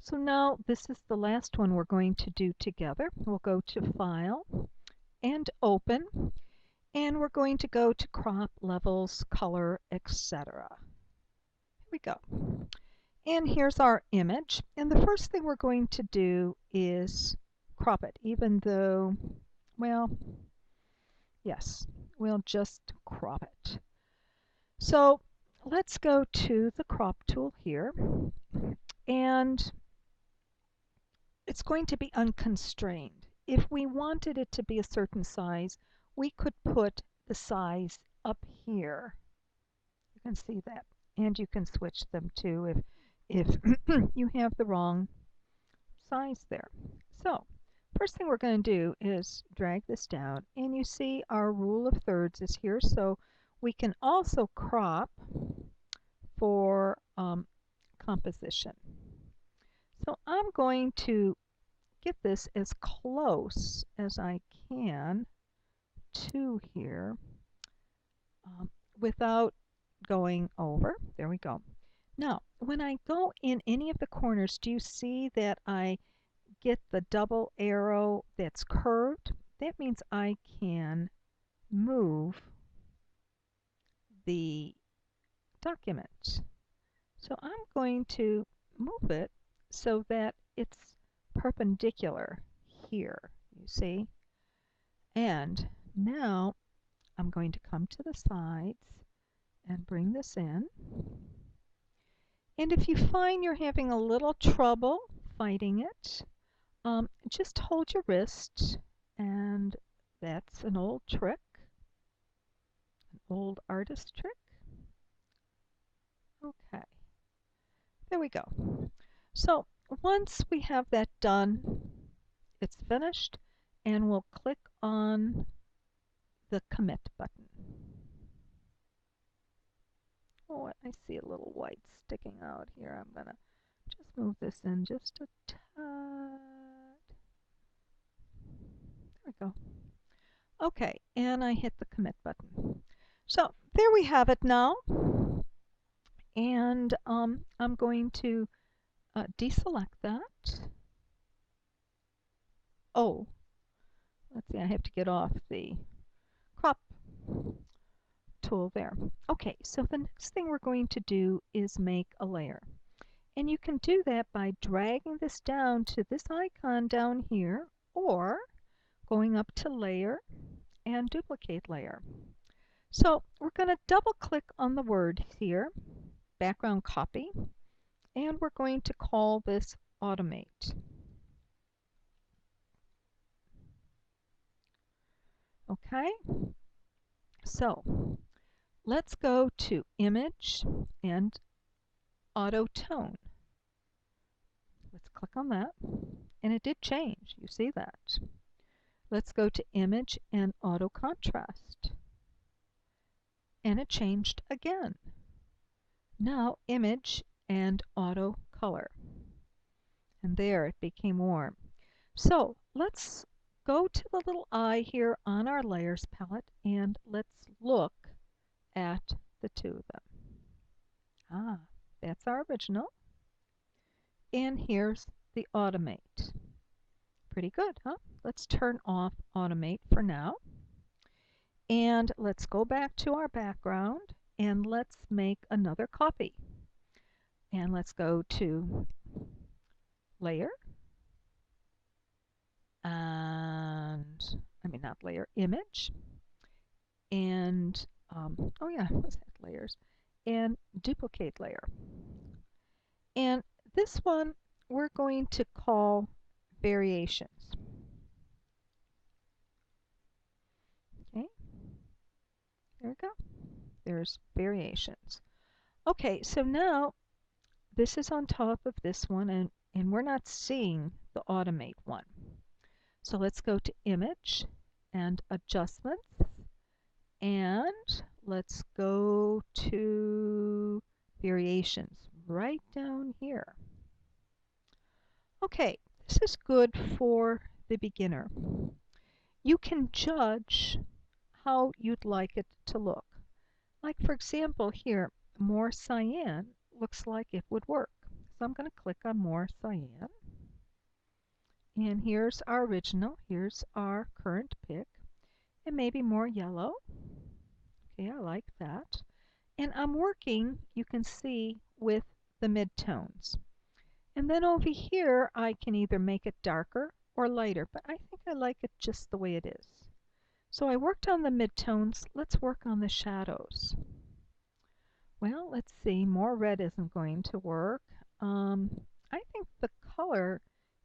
So now this is the last one we're going to do together. We'll go to File and Open, and we're going to go to Crop, Levels, Color, etc. Here we go. And here's our image. And the first thing we're going to do is crop it, even though, well, yes, we'll just crop it. So let's go to the crop tool here, and it's going to be unconstrained. If we wanted it to be a certain size, we could put the size up here. You can see that. And you can switch them too if you have the wrong size there. So first thing we're going to do is drag this down, and you see our rule of thirds is here, so we can also crop for composition. So I'm going to get this as close as I can to here without going over. There we go. Now, when I go in any of the corners, do you see that I get the double arrow that's curved? That means I can move the document. So I'm going to move it so that it's perpendicular here, you see. And now I'm going to come to the sides and bring this in. And if you find you're having a little trouble fighting it, just hold your wrist, and that's an old trick, an old artist trick. Okay, there we go. So once we have that done, it's finished, and we'll click on the commit button. Oh, I see a little white sticking out here. I'm going to just move this in just a tad. There we go. Okay, and I hit the commit button. So there we have it now. And I'm going to deselect that. Oh, let's see, I have to get off the crop tool there. Okay, so the next thing we're going to do is make a layer. And you can do that by dragging this down to this icon down here, or going up to Layer and Duplicate Layer. So we're going to double click on the word here, Background Copy, and we're going to call this Automate. Okay, so let's go to Image and Auto Tone. Let's click on that, and it did change. You see that. Let's go to Image and Auto Contrast, and it changed again. Now Image and Auto Color, and there it became warm. So let's go to the little eye here on our Layers palette, and let's look at the two of them. Ah, that's our original. And here's the Automate. Pretty good, huh? Let's turn off Automate for now. And let's go back to our background, and let's make another copy. And let's go to Layer, and not Layer, Image, and oh yeah, what's that, Layers, and Duplicate Layer. And this one we're going to call Variations. Okay, there we go. There's Variations. Okay, so now this is on top of this one, and we're not seeing the Automate one. So let's go to Image and Adjustments, and let's go to Variations right down here. Okay, this is good for the beginner. You can judge how you'd like it to look. Like for example here, more cyan looks like it would work. So I'm going to click on More Cyan. And here's our original. Here's our current pick. And maybe more yellow. Okay, I like that. And I'm working, you can see, with the midtones. And then over here, I can either make it darker or lighter, but I think I like it just the way it is. So I worked on the midtones. Let's work on the shadows. Well, let's see. More red isn't going to work. I think the color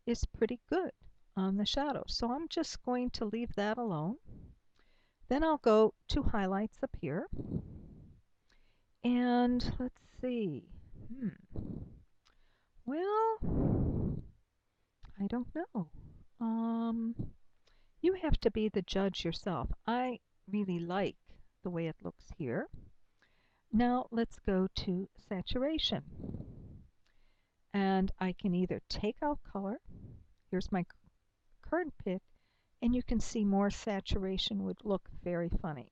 is pretty good on the shadows, so I'm just going to leave that alone. Then I'll go to highlights up here. And let's see. Well, I don't know. You have to be the judge yourself. I really like the way it looks here. Now let's go to saturation. And I can either take out color. Here's my current pick, and you can see more saturation would look very funny.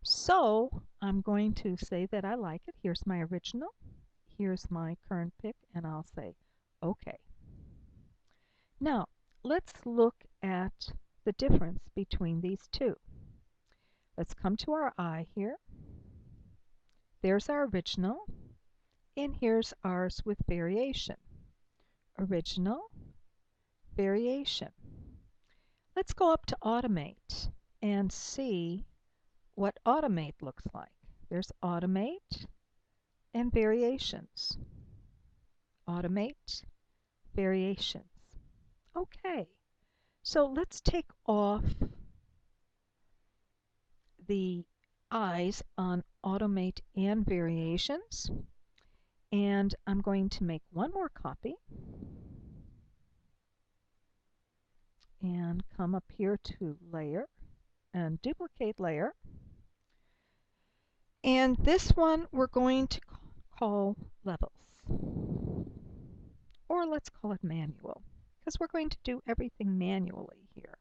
So I'm going to say that I like it. Here's my original. Here's my current pick, and I'll say OK. Now let's look at the difference between these two. Let's come to our eye here. There's our original, and here's ours with variation. Original, variation. Let's go up to Automate and see what Automate looks like. There's Automate and variations. Automate, variations. Okay, so let's take off the eyes on Automate and variations, and I'm going to make one more copy and come up here to Layer and Duplicate Layer. And this one we're going to call Levels, or let's call it Manual, because we're going to do everything manually here.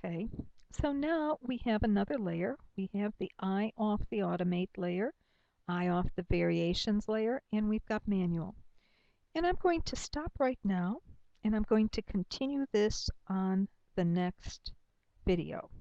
Okay, so now we have another layer. We have the eye off the Automate layer, eye off the Variations layer, and we've got Manual. And I'm going to stop right now, and I'm going to continue this on the next video.